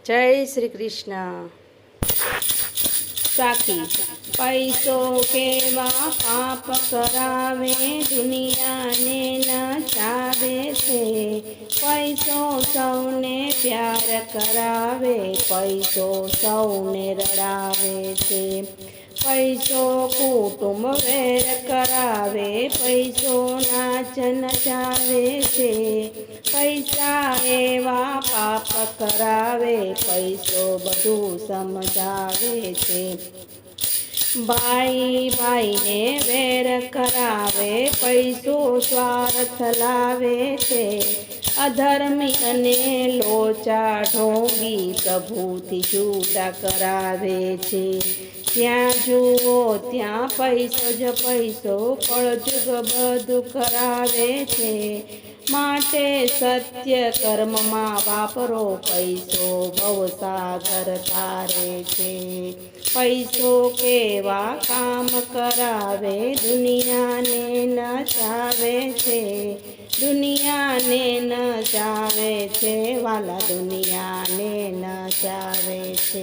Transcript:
जय श्री कृष्ण। साखी पैसो केवा पाप करावे दुनिया ने नचावे छे। पैसो सौने प्यार करावे, पैसो सौने रड़ावे छे। पैसो कुटुंब वेर करावे, पैसो नाच नचावे छे। पैसा एवा पाप करावे, पैसो बधु समझावे छे। भाई भाई ने वेर करावे, पैसो स्वार्थ लावे छे। अधर्मी अने लोचा ढोंगी प्रभुथी छूटा करावे छे। ज्यां जुओ त्यां पैसो ज पैसो, कळजुग बधु करावे छे। माटे सत्य कर्म मां वापरो, पैसो भवसागर तारे छे। पैसो केवा काम करावे, दुनिया ने नचावे छे। दुनिया ने नचावे छे वाला, दुनिया ने नचावे छे।